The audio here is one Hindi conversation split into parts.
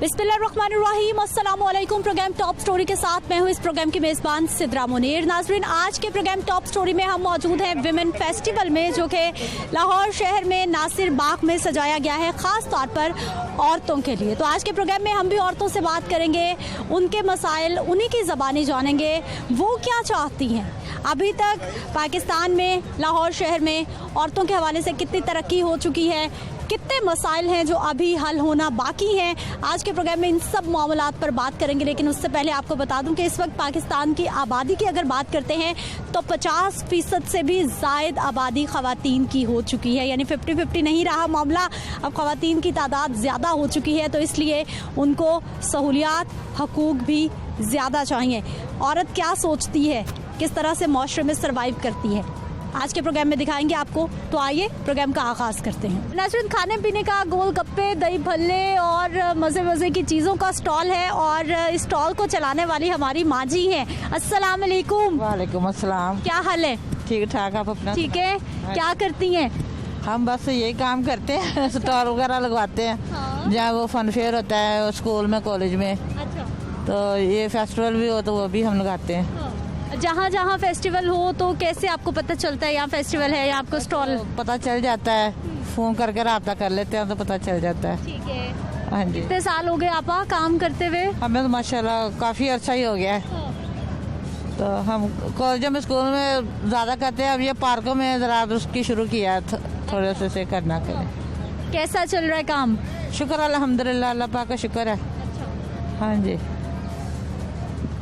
बिस्मिल्लाहिर्रहमानिर्रहीम, अस्सलाम वालेकुम। प्रोग्राम टॉप स्टोरी के साथ मैं हूँ इस प्रोग्राम की मेज़बान सिद्रा मुनीर। नाज़रीन, आज के प्रोग्राम टॉप स्टोरी में हम मौजूद हैं विमेन फेस्टिवल में, जो कि लाहौर शहर में नासिर बाग में सजाया गया है ख़ास तौर पर औरतों के लिए। तो आज के प्रोग्राम में हम भी औरतों से बात करेंगे, उनके मसाइल उन्हीं की ज़बानी जानेंगे, वो क्या चाहती हैं। अभी तक पाकिस्तान में लाहौर शहर में औरतों के हवाले से कितनी तरक्की हो चुकी है, कितने मसाइल हैं जो अभी हल होना बाकी हैं। आज के प्रोग्राम में इन सब मामलात पर बात करेंगे, लेकिन उससे पहले आपको बता दूं कि इस वक्त पाकिस्तान की आबादी की अगर बात करते हैं तो 50% से भी ज़ायद आबादी ख़वातीन की हो चुकी है। यानी 50-50 नहीं रहा मामला, अब ख़वातीन की तादाद ज़्यादा हो चुकी है, तो इसलिए उनको सहूलियात हकूक़ भी ज़्यादा चाहिए। औरत क्या सोचती है, किस तरह से माशरे में सर्वाइव करती है, आज के प्रोग्राम में दिखाएंगे आपको। तो आइए प्रोग्राम का आगाज़ करते हैं। नाज़रीन, खाने पीने का गोलगप्पे, दही भल्ले और मज़े मज़े की चीज़ों का स्टॉल है और इस स्टॉल को चलाने वाली हमारी माँ जी हैं। अस्सलाम वालेकुम। वालेकुम अस्सलाम। क्या हाल है? ठीक ठाक, आप अपना? ठीक है। क्या करती हैं? हम बस यही काम करते हैं, स्टॉल वगैरह लगवाते हैं। हाँ। जहाँ वो फन फेयर होता है स्कूल में, कॉलेज में, अच्छा। तो ये फेस्टिवल भी हो तो वो भी हम लगाते हैं। जहाँ जहाँ फेस्टिवल हो तो कैसे आपको पता चलता है यहाँ फेस्टिवल है, यहाँ आपको स्टॉल? तो पता चल जाता है, फ़ोन करके रब्ता कर लेते हैं तो पता चल जाता है। ठीक है। हाँ जी। कितने साल हो गए आपा काम करते हुए? हमें तो माशाल्लाह काफ़ी अच्छा ही हो गया है। तो हम कॉलेज में, स्कूल में ज़्यादा करते हैं। अब ये पार्कों में ज़रा उसकी शुरू किया है थोड़े से करना के लिए। कैसा चल रहा है काम? शुक्र अल्हम्दुलिल्लाह, अल्लाह पाक का शुक्र है। हाँ जी।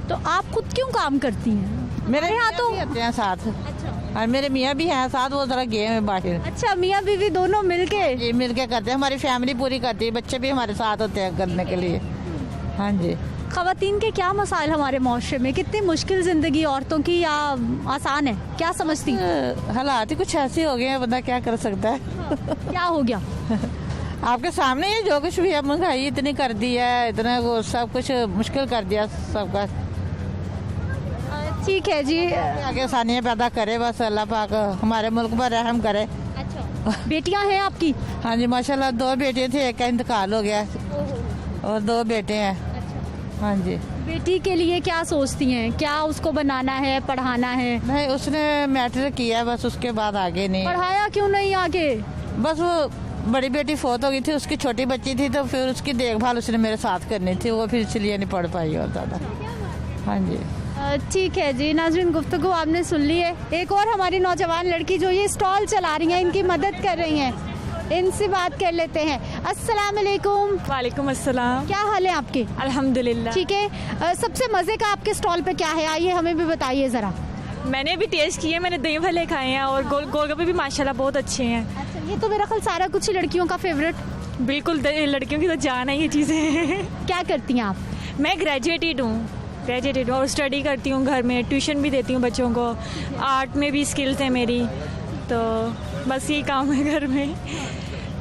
तो आप खुद क्यों काम करती हैं? मेरे यहाँ तो होते हैं साथ। अच्छा। और मेरे मियाँ भी हैं साथ, वो जरा गए हैं बाहर। अच्छा, मियाँ बीवी दोनों मिलके? ये मिलके करते हैं, हमारी फैमिली पूरी करती है, बच्चे भी हमारे साथ होते हैं करने के लिए। हाँ जी। ख़वातीन के क्या मसाइल हमारे माशरे में, कितनी मुश्किल ज़िंदगी औरतों की या आसान है, क्या समझती हैं? हालात ही कुछ ऐसे हो गए हैं, बंदा क्या कर सकता है। क्या हो गया? आपके सामने ये जो कुछ भी है, महंगाई इतनी कर दी है, इतना वो सब कुछ मुश्किल कर दिया सबका। ठीक है जी। आगे आसानियाँ पैदा करे, बस अल्लाह पाक हमारे मुल्क पर रहम करे। अच्छा। बेटियां हैं आपकी? हाँ जी, माशाल्लाह 2 बेटियाँ थी, एक का इंतकाल हो गया और 2 बेटे हैं। अच्छा। हाँ जी। बेटी के लिए क्या सोचती हैं, क्या उसको बनाना है, पढ़ाना है? नहीं, उसने मैट्रिक किया, बस उसके बाद आगे नहीं। पढ़ाया क्यों नहीं आगे? बस वो बड़ी बेटी फोत हो गई थी, उसकी छोटी बच्ची थी, तो फिर उसकी देखभाल उसने मेरे साथ करनी थी, वो फिर इसलिए नहीं पढ़ पाई और ज़्यादा। हाँ जी। ठीक है जी। नाज़रीन, गुफ्तगू आपने सुन ली है। एक और हमारी नौजवान लड़की जो ये स्टॉल चला रही हैं, इनकी मदद कर रही हैं, इनसे बात कर लेते हैं। अस्सलाम वालेकुम। वालेकुम अस्सलाम। क्या हाल है आपके? अल्हम्दुलिल्लाह। ठीक है। सबसे मज़े का आपके स्टॉल पे क्या है, आइए हमें भी बताइए ज़रा। मैंने भी टेस्ट किए, मैंने दही भल्ले खाए हैं और गोलगप्पे भी माशाल्लाह बहुत अच्छे हैं। अच्छा, ये तो मेरा ख्याल सारा कुछ ही लड़कियों का फेवरेट। बिल्कुल, लड़कियों की तो जान है ये चीज़ें। क्या करती हैं आप? मैं ग्रेजुएटेड हूँ और स्टडी करती हूँ घर में, ट्यूशन भी देती हूँ बच्चों को, आर्ट में भी स्किल्स है मेरी, तो बस यही काम है घर में।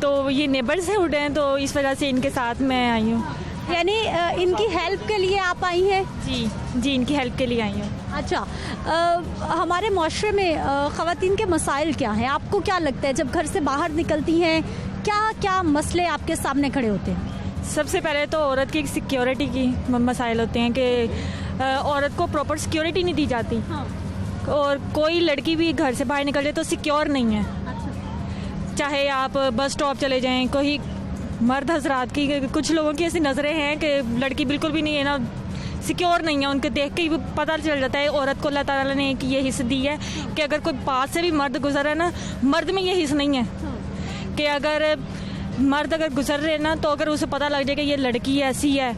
तो ये नेबर्स है उठे हैं, तो इस वजह से इनके साथ मैं आई हूँ। यानी इनकी हेल्प के लिए आप आई हैं? जी जी, इनकी हेल्प के लिए आई हूँ। अच्छा। हमारे माशरे में ख़वातीन के मसाइल क्या हैं, आपको क्या लगता है जब घर से बाहर निकलती हैं, क्या क्या मसले आपके सामने खड़े होते हैं? सबसे पहले तो औरत की सिक्योरिटी की मसाइल होते हैं कि औरत को प्रॉपर सिक्योरिटी नहीं दी जाती। हाँ। और कोई लड़की भी घर से बाहर निकल जाए तो सिक्योर नहीं है। अच्छा। चाहे आप बस स्टॉप चले जाएं, कोई मर्द हजरात की, कुछ लोगों की ऐसी नज़रें हैं कि लड़की बिल्कुल भी नहीं है ना, सिक्योर नहीं है, उनको देख के ही पता चल जाता है औरत को अल्लाह ताला ने कि ये हिस्स दी है कि अगर कोई पास से भी मर्द गुजर है ना, मर्द में ये हिस्स नहीं है कि अगर मर्द अगर गुजर रहे ना, तो अगर उसे पता लग जाए कि ये लड़की ऐसी है,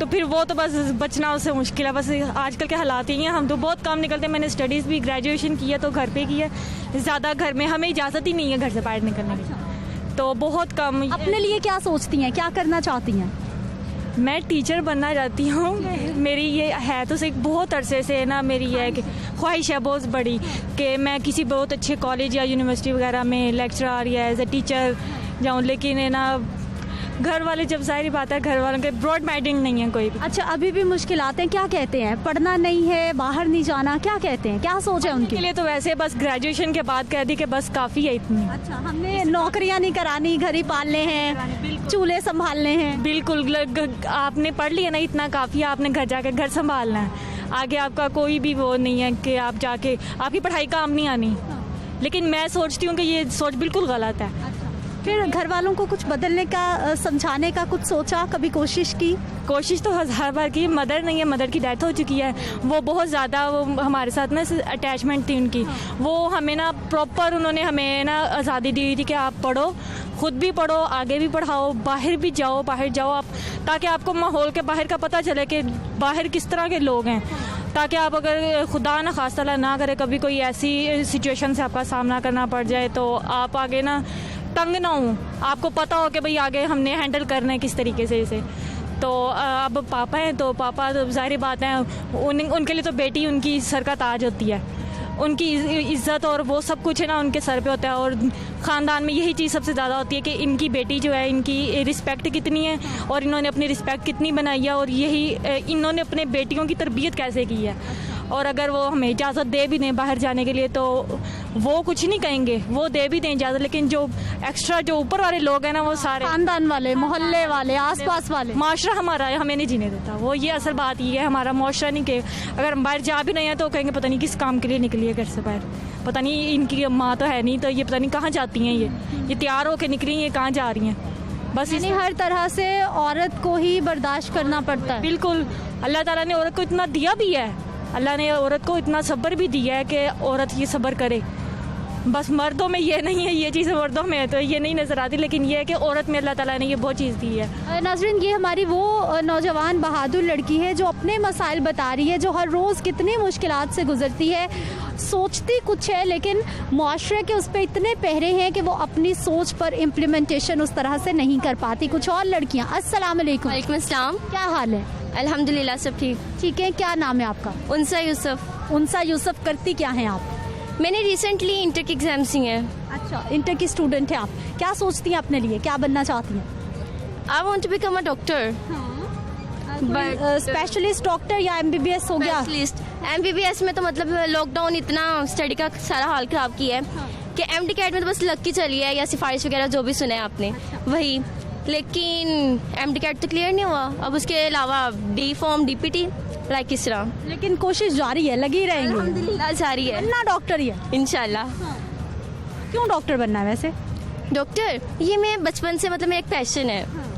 तो फिर वो तो बस बचना उससे मुश्किल है। बस आजकल के हालात ही हैं, हम तो बहुत कम निकलते हैं। मैंने स्टडीज़ भी ग्रेजुएशन की है तो घर पे की है, ज़्यादा घर में हमें इजाज़त ही नहीं है घर से बाहर निकलने की, तो बहुत कम। अपने लिए क्या सोचती हैं, क्या करना चाहती हैं? मैं टीचर बनना चाहती हूँ। मेरी ये है तो एक बहुत अरसे से ना, मेरी ये ख्वाहिश है बहुत बड़ी कि मैं किसी बहुत अच्छे कॉलेज या यूनिवर्सिटी वगैरह में लेक्चरर या एज ए टीचर जाऊँ, लेकिन है ना घर वाले, जब जाहिर बात है घर वालों के ब्रॉड माइंडिंग नहीं है कोई भी। अच्छा, अभी भी मुश्किल आते हैं, क्या कहते हैं? पढ़ना नहीं है, बाहर नहीं जाना, क्या कहते हैं, क्या सोच है उनके लिए? तो वैसे बस ग्रेजुएशन के बाद कह दी कि बस काफ़ी है इतनी। अच्छा, हमने नौकरियां नहीं करानी, घर ही पालने हैं, चूल्हे संभालने हैं। बिल्कुल आपने पढ़ लिया ना, इतना काफ़ी है। आपने घर जाकर घर संभालना है, आगे आपका कोई भी वो नहीं है कि आप जाके आपकी पढ़ाई काम नहीं आनी। लेकिन मैं सोचती हूँ कि ये सोच बिल्कुल गलत है। फिर घर वालों को कुछ बदलने का, समझाने का कुछ सोचा, कभी कोशिश की? कोशिश तो हज़ार बार की। मदर नहीं है, मदर की डेथ हो चुकी है। वो बहुत ज़्यादा वो हमारे साथ ना अटैचमेंट थी उनकी। वो हमें ना प्रॉपर उन्होंने हमें ना आज़ादी दी थी कि आप पढ़ो, खुद भी पढ़ो, आगे भी पढ़ाओ, बाहर भी जाओ, बाहर जाओ आप, ताकि आपको माहौल के बाहर का पता चले कि बाहर किस तरह के लोग हैं, ताकि आप अगर खुदा ना खास्ता ना करे कभी कोई ऐसी सिचुएशन से आपका सामना करना पड़ जाए तो आप आगे ना तंग ना हो, आपको पता हो कि भाई आगे हमने हैंडल करना है किस तरीके से इसे। तो अब पापा हैं तो पापा तो ज़ाहिर बात है उनके लिए तो बेटी उनकी सर का ताज होती है, उनकी इज़्ज़त और वो सब कुछ है ना उनके सर पे होता है। और ख़ानदान में यही चीज़ सबसे ज़्यादा होती है कि इनकी बेटी जो है इनकी रिस्पेक्ट कितनी है और इन्होंने अपनी रिस्पेक्ट कितनी बनाई है और यही इन्होंने अपने बेटियों की तरबियत कैसे की है। और अगर वो हमें इजाज़त दे भी दें बाहर जाने के लिए तो वो कुछ नहीं कहेंगे, वो दे भी दें इजाज़त, लेकिन जो एक्स्ट्रा जो ऊपर वाले लोग हैं ना वो सारे खानदान वाले, मोहल्ले वाले, आसपास वाले, माशरा हमारा हमें नहीं जीने देता। वो ये असल बात ये है, हमारा माशरा नहीं कि अगर हम बाहर जा भी नहीं है तो कहेंगे पता नहीं किस काम के लिए निकली है घर से बाहर, पता नहीं इनकी माँ तो है नहीं तो ये पता नहीं कहाँ जाती हैं, ये तैयार होकर निकली हैं, ये कहाँ जा रही हैं। बस यानी हर तरह से औरत को ही बर्दाश्त करना पड़ता है। बिल्कुल, अल्लाह ताला ने औरत को इतना दिया भी है, अल्लाह ने औरत को इतना सब्र भी दिया है कि औरत ये सब्र करे। बस मर्दों में ये नहीं है, ये चीज़ मर्दों में है तो ये नहीं नज़र आती, लेकिन ये है कि औरत में अल्लाह ताला ने ये बहुत चीज़ दी है। नाज़रीन, ये हमारी वो नौजवान बहादुर लड़की है जो अपने मसाइल बता रही है, जो हर रोज़ कितनी मुश्किलात से गुजरती है, सोचती कुछ है लेकिन मुआशरे के उस पर इतने पहरे हैं कि वो अपनी सोच पर इम्प्लीमेंटेशन उस तरह से नहीं कर पाती। कुछ और लड़कियाँ। अस्सलाम वालेकुम। वालेकुम अस्सलाम। क्या हाल है? अल्हम्दुलिल्लाह सब ठीक। ठीक है, क्या नाम है आपका? उनसा यूसुफ। उनसा यूसुफ, करती क्या हैं आप? मैंने रिसेंटली इंटर की एग्जाम्स दिए हैं। अच्छा, इंटर की स्टूडेंट हैं आप। क्या सोचती हैं अपने लिए, क्या बनना चाहती हैं? I want to become a doctor. Specialist doctor या MBBS हो गया? स्पेशलिस्ट MBBS में तो मतलब लॉकडाउन इतना स्टडी का सारा हाल खराब किया है कि MD कैट में तो बस लग की चली है या सिफारिश वगैरह जो भी सुना है आपने वही, लेकिन MD कैट तो क्लियर नहीं हुआ। अब उसके अलावा D फॉर्म DPT लाइक किस तरह, लेकिन कोशिश जारी है, लगी रहेंगे। अल्हम्दुलिल्लाह जारी है। बनना डॉक्टर ही है इंशाल्लाह। क्यों डॉक्टर बनना है वैसे? डॉक्टर ये मैं बचपन से मतलब मेरा एक पैशन है।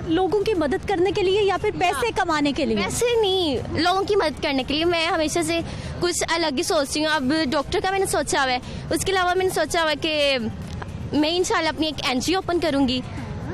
लोगों की मदद करने के लिए या फिर पैसे कमाने के लिए? वैसे नहीं, लोगों की मदद करने के लिए। मैं हमेशा से कुछ अलग ही सोचती हूँ। अब डॉक्टर का मैंने सोचा हुआ है, उसके अलावा मैंने सोचा हुआ है कि मैं इंशाल्लाह अपनी एक NGO ओपन करूँगी,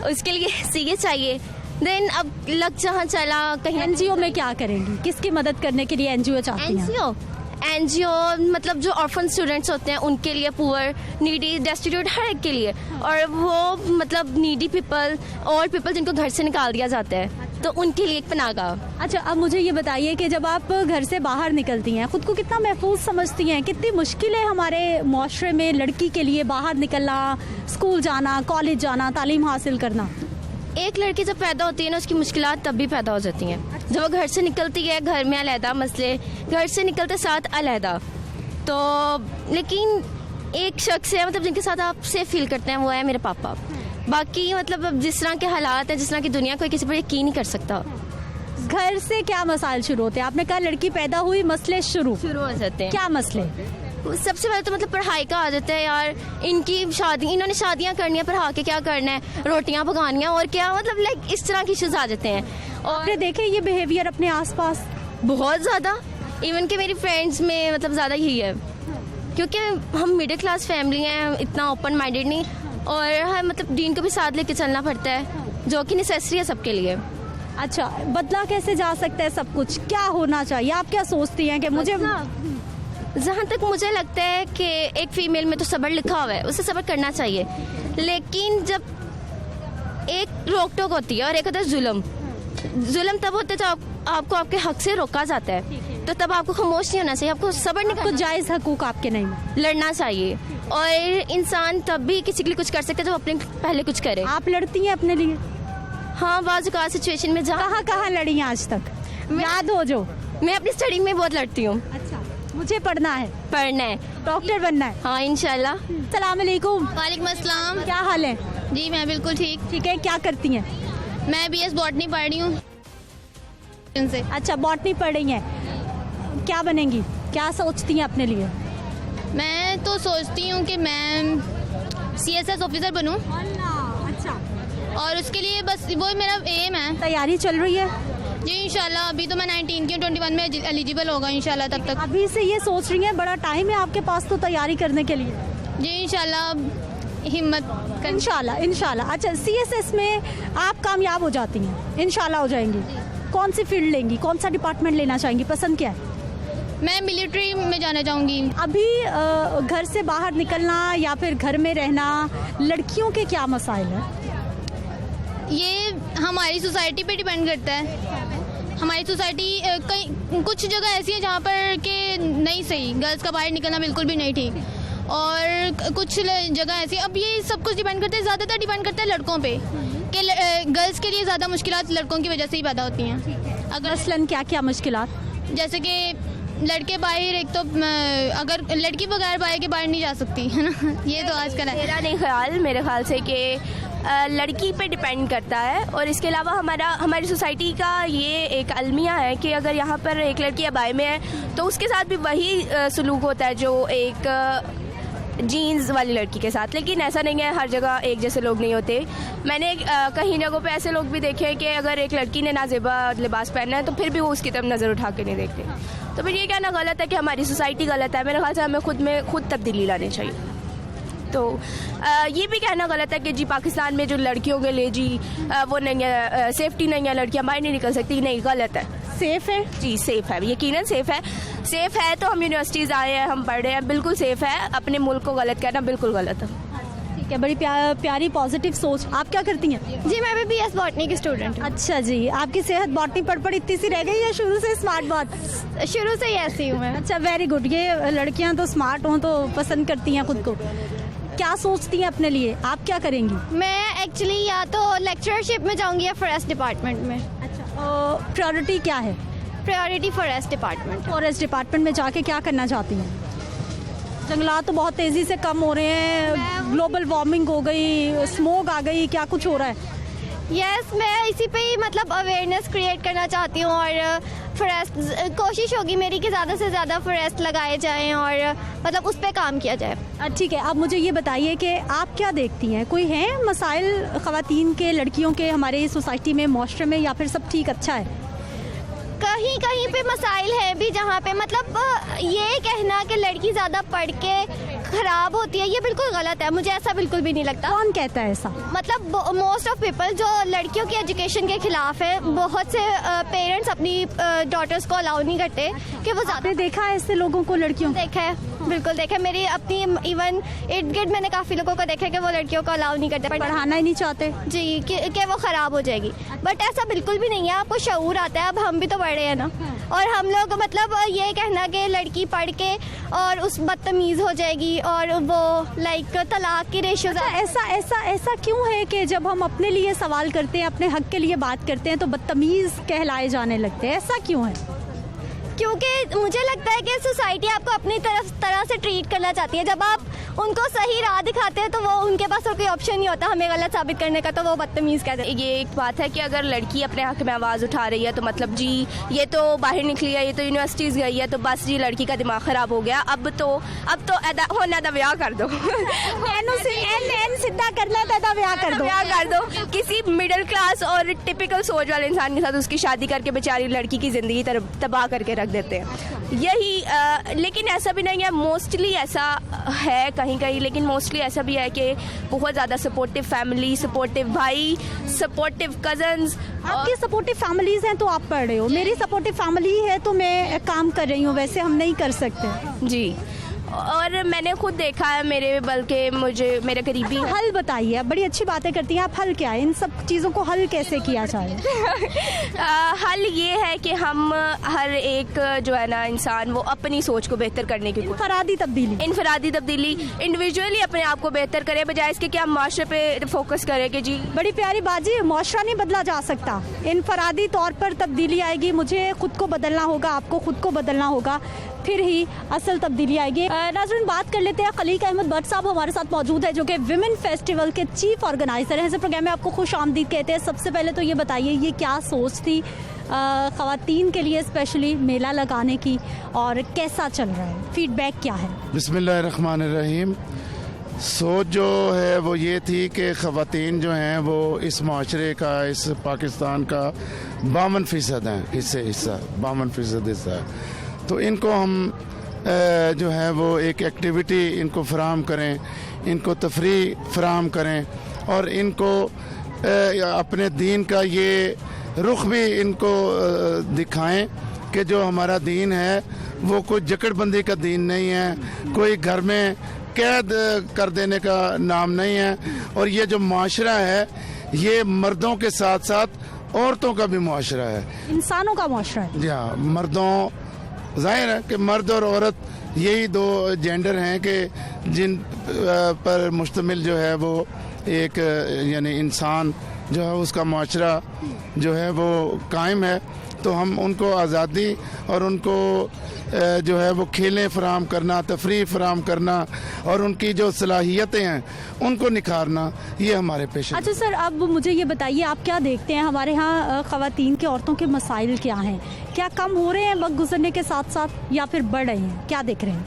उसके लिए CA चाहिए। देन अब लग जहाँ चला कहीं। NGO में क्या करेंगी, किसकी मदद करने के लिए NGO चाहती हैं? NGO मतलब जो ऑर्फन स्टूडेंट्स होते हैं उनके लिए, पुअर, नीडी, डेस्टिट्यूट, हर एक के लिए। और वो मतलब नीडी पीपल और पीपल जिनको घर से निकाल दिया जाता है तो उनके लिए एक पनाहगाह। अच्छा, अब मुझे ये बताइए कि जब आप घर से बाहर निकलती हैं खुद को कितना महफूज समझती हैं? कितनी मुश्किल है हमारे मुआशरे में लड़की के लिए बाहर निकलना, स्कूल जाना, कॉलेज जाना, तालीम हासिल करना? एक लड़की जब पैदा होती है ना उसकी मुश्किलात तब भी पैदा हो जाती हैं। जब वो घर से निकलती है घर में अलहदा मसले, घर से निकलते साथ अलहदा। तो लेकिन एक शख्स है मतलब जिनके साथ आप सेफ फील करते हैं वो है मेरे पापा। बाकी मतलब अब जिस तरह के हालात हैं, जिस तरह की दुनिया, कोई किसी पर यकीन नहीं कर सकता। घर से क्या मसाइल शुरू होते हैं? आपने कहा लड़की पैदा हुई, मसले शुरू हो जाते हैं। क्या मसले? सबसे पहले तो मतलब पढ़ाई का आ जाता है यार। इनकी शादी, इन्होंने शादियां करनी है, पढ़ा के क्या करना है, रोटियां पकानी है और क्या, मतलब लाइक इस तरह की इश्यूज आ जाते हैं। और आपने देखे ये बिहेवियर अपने आसपास? बहुत ज़्यादा, इवन कि मेरी फ्रेंड्स में मतलब ज़्यादा यही है, क्योंकि हम मिडिल क्लास फैमिली हैं, इतना ओपन माइंडेड नहीं, और हम मतलब दीन को भी साथ लेके चलना पड़ता है जो कि नेसेसरी है सबके लिए। अच्छा, बदला कैसे जा सकता है सब कुछ? क्या होना चाहिए? आप क्या सोचती हैं कि मुझे? जहाँ तक मुझे लगता है कि एक फीमेल में तो सब्र लिखा हुआ है, उसे सब्र करना चाहिए, लेकिन जब एक रोक टोक होती है और एक होता है जुल्म तब होता है जब आपको आपके हक से रोका जाता है, तो तब आपको खामोश नहीं होना चाहिए, आपको सब्र नहीं करना, जायज़ हकूक आपके नहीं, लड़ना चाहिए। और इंसान तब भी किसी के लिए कुछ कर सकता है जब अपने पहले कुछ करे। आप लड़ती हैं अपने लिए? हाँ, बाज़ औक़ात सिचुएशन में कहाँ कहाँ लड़ी हैं आज तक, याद हो जो? मैं अपनी स्टडी में बहुत लड़ती हूँ। अच्छा, मुझे पढ़ना है, डॉक्टर बनना है। हाँ इंशाल्लाह। सलाम अलैकुम। वालेकुम अस्सलाम। क्या हाल है? जी मैं बिल्कुल ठीक। ठीक है, क्या करती हैं? मैं बीएस बॉटनी पढ़ रही हूँ इनसे। अच्छा, बॉटनी पढ़ रही हैं, क्या बनेंगी, क्या सोचती हैं अपने लिए? मैं तो सोचती हूँ कि मैं सीएसएस ऑफिसर बनूँ अच्छा, और उसके लिए बस वो मेरा एम है। तैयारी चल रही है? जी इंशाल्लाह। अभी तो मैं 19 की हूँ, 21 में एलिजिबल होगा इंशाल्लाह। तब तक अभी से ये सोच रही हैं, बड़ा टाइम है आपके पास तो तैयारी करने के लिए। जी इंशाल्लाह हिम्मत कर। इंशाल्लाह इंशाल्लाह। अच्छा, सीएसएस में आप कामयाब हो जाती हैं, इंशाल्लाह हो जाएंगी। कौन सी फील्ड लेंगी, कौन सा डिपार्टमेंट लेना चाहेंगी, पसंद क्या है? मैं मिलिट्री में जाना चाहूँगी। अभी घर से बाहर निकलना या फिर घर में रहना, लड़कियों के क्या मसाइल हैं? ये हमारी सोसाइटी पे डिपेंड करता है। हमारी सोसाइटी कई कुछ जगह ऐसी है जहाँ पर कि नहीं सही, गर्ल्स का बाहर निकलना बिल्कुल भी नहीं ठीक, और कुछ जगह ऐसी। अब ये सब कुछ डिपेंड करता है, ज़्यादातर डिपेंड करता है लड़कों पे कि गर्ल्स के लिए ज़्यादा मुश्किलात लड़कों की वजह से ही पैदा होती हैं। अगर मसलन क्या क्या मुश्किलात? जैसे कि लड़के बाहर, एक तो अगर लड़की बगैर बाहर के बाहर नहीं जा सकती है ना, ये तो आजकल है। मेरा नहीं ख्याल, मेरे ख्याल से कि लड़की पे डिपेंड करता है। और इसके अलावा हमारी सोसाइटी का ये एक अलमिया है कि अगर यहाँ पर एक लड़की अबाई में है तो उसके साथ भी वही सलूक होता है जो एक जीन्स वाली लड़की के साथ। लेकिन ऐसा नहीं है, हर जगह एक जैसे लोग नहीं होते। मैंने कहीं जगहों पे ऐसे लोग भी देखे हैं कि अगर एक लड़की ने नाजेबा लिबास पहना है तो फिर भी वो उसकी तरफ नज़र उठा के नहीं देखते। तो फिर ये कहना गलत है कि हमारी सोसाइटी गलत है। मेरे ख्याल से हमें खुद तब्दीली लानी चाहिए। तो ये भी कहना गलत है कि जी पाकिस्तान में जो लड़कियों के लिए जी वो नहीं है, सेफ्टी नहीं है, लड़कियां बाहर नहीं निकल सकती। नहीं, गलत है। सेफ है? जी सेफ है, यकीनन सेफ है। सेफ है तो हम यूनिवर्सिटीज़ आए हैं, हम पढ़ रहे हैं, बिल्कुल सेफ है। अपने मुल्क को गलत कहना बिल्कुल गलत है। ठीक है, बड़ी प्यारी पॉजिटिव सोच। आप क्या करती हैं? जी मैं भी बीएस बॉटनी की स्टूडेंट हूँ। अच्छा जी, आपकी सेहत बॉटनी पढ़ इतनी सी रह गई या शुरू से स्मार्ट बहुत? शुरू से ही ऐसी हूँ मैं। अच्छा, वेरी गुड। ये लड़कियां तो स्मार्ट हों तो पसंद करती हैं खुद को। क्या सोचती हैं अपने लिए, आप क्या करेंगी? मैं एक्चुअली या तो लेक्चरशिप में जाऊंगी या फॉरेस्ट डिपार्टमेंट में। अच्छा, प्रायोरिटी क्या है? Priority forest department. Forest department में जाके क्या करना चाहती हैं? जंगलात तो बहुत तेज़ी से कम हो रहे हैं, ग्लोबल वार्मिंग हो गई, स्मोक आ गई, क्या कुछ हो रहा है? यस, मैं इसी पे ही मतलब अवेयरनेस क्रिएट करना चाहती हूँ और फॉरेस्ट कोशिश होगी मेरी कि ज़्यादा से ज़्यादा फॉरेस्ट लगाए जाएं और मतलब उस पर काम किया जाए। ठीक है, अब मुझे ये बताइए कि आप क्या देखती हैं, कोई हैं मसाइल ख़वातीन के, लड़कियों के हमारे सोसाइटी में, माशरे में, या फिर सब ठीक अच्छा है? कहीं कहीं पे मसाइल है भी जहाँ पे मतलब ये कहना कि लड़की ज़्यादा पढ़ के खराब होती है, ये बिल्कुल गलत है। मुझे ऐसा बिल्कुल भी नहीं लगता। कौन कहता है ऐसा? मतलब मोस्ट ऑफ पीपल जो लड़कियों की एजुकेशन के खिलाफ है, बहुत से पेरेंट्स अपनी डॉटर्स को अलाउ नहीं करते कि वो ज़्यादा। देखा है ऐसे लोगों को, लड़कियों? देखा है, बिल्कुल देखा है। मेरी अपनी इवन इर्द गिर्द मैंने काफ़ी लोगों को देखा है कि वो लड़कियों को अलाउ नहीं करते, पढ़ाना ही नहीं चाहते जी, कि वो ख़राब हो जाएगी। बट ऐसा बिल्कुल भी नहीं है, आपको शऊर आता है। अब हम भी तो बड़े हैं ना, और हम लोग मतलब ये कहना कि लड़की पढ़ के और उस बदतमीज़ हो जाएगी और वो लाइक तलाक की रेशियो। ऐसा क्यों है कि जब हम अपने लिए सवाल करते हैं, अपने हक के लिए बात करते हैं तो बदतमीज़ कहलाए जाने लगते हैं? ऐसा क्यों है? क्योंकि मुझे लगता है कि सोसाइटी आपको अपनी तरह से ट्रीट करना चाहती है। जब आप उनको सही राह दिखाते हैं तो वो उनके पास और कोई ऑप्शन नहीं होता हमें गलत साबित करने का, तो वो बदतमीज़ कहते हैं। ये एक बात है कि अगर लड़की अपने हक में आवाज़ उठा रही है तो मतलब जी ये तो बाहर निकली है, ये तो यूनिवर्सिटीज़ गई है, तो बस जी लड़की का दिमाग ख़राब हो गया। अब तो होना था ब्याह कर दो, सीधा करना था, ब्याह कर दो। किसी मिडिल क्लास और टिपिकल सोच वाले इंसान के साथ उसकी शादी करके बेचारी लड़की की ज़िंदगी तबाह करके रख देते हैं। यही लेकिन ऐसा भी नहीं है, मोस्टली ऐसा है कहीं, लेकिन मोस्टली ऐसा भी है कि बहुत ज़्यादा सपोर्टिव फैमिली, सपोर्टिव भाई, सपोर्टिव कज़न्स। आपकी सपोर्टिव फैमिलीज़ हैं तो आप पढ़ रहे हो, मेरी सपोर्टिव फैमिली है तो मैं काम कर रही हूँ, वैसे हम नहीं कर सकते जी। और मैंने खुद देखा है मेरे करीबी। हल बताइए, आप बड़ी अच्छी बातें करती हैं, आप हल क्या है, इन सब चीज़ों को हल कैसे किया जाए? हल ये है कि हम हर एक जो है ना इंसान वो अपनी सोच को बेहतर करने की इनफरादी तब्दीली इंडिविजुअली अपने आप को बेहतर करे, बजाय इसके कि हम माशरे पे फोकस करें कि जी। बड़ी प्यारी बाजी, माशरा नहीं बदला जा सकता, इनफरादी तौर पर तब्दीली आएगी। मुझे खुद को बदलना होगा, आपको खुद को बदलना होगा, फिर ही असल तब्दीली आएगी। नाज़रीन, बात कर लेते हैं। खलीक अहमद भट्ट साहब हमारे साथ मौजूद है, जो कि विमेन फेस्टिवल के चीफ ऑर्गेनाइजर हैं। इस प्रोग्राम में आपको खुश आमदीद कहते हैं। सबसे पहले तो ये बताइए, ये क्या सोच थी ख़वातीन के लिए स्पेशली मेला लगाने की, और कैसा चल रहा है, फीडबैक क्या है? बिस्मिल्लाहिर्रहमानिर्रहीम। सोच जो है वो ये थी कि ख़वातीन जो हैं वो इस माशरे का, इस पाकिस्तान का 52% हैं, हिस्सा 52% हिस्सा है। तो इनको हम जो है वो एक एक्टिविटी इनको फराहम करें, इनको तफरी फराहम करें, और इनको अपने दीन का ये रुख भी इनको दिखाएं कि जो हमारा दीन है वो कोई जकड़बंदी का दीन नहीं है, कोई घर में कैद कर देने का नाम नहीं है। और ये जो माशरा है ये मर्दों के साथ साथ औरतों का भी माशरा है, इंसानों का माशरा है। जी हाँ, मर्दों, जाहिर है कि मर्द और औरत यही दो जेंडर हैं कि जिन पर मुश्तमिल जो है वो एक यानी इंसान जो है उसका माशरा जो है वो कायम है। तो हम उनको आज़ादी और उनको जो है वो खेलें फराहम करना, तफरीह फराहम करना, और उनकी जो सलाहियतें हैं उनको निखारना, ये हमारे पेशे। अच्छा सर, अब मुझे ये बताइए, आप क्या देखते हैं हमारे यहाँ ख़वातीन के, औरतों के मसाइल क्या हैं? क्या कम हो रहे हैं वक्त गुजरने के साथ साथ, या फिर बढ़ रहे हैं? क्या देख रहे हैं?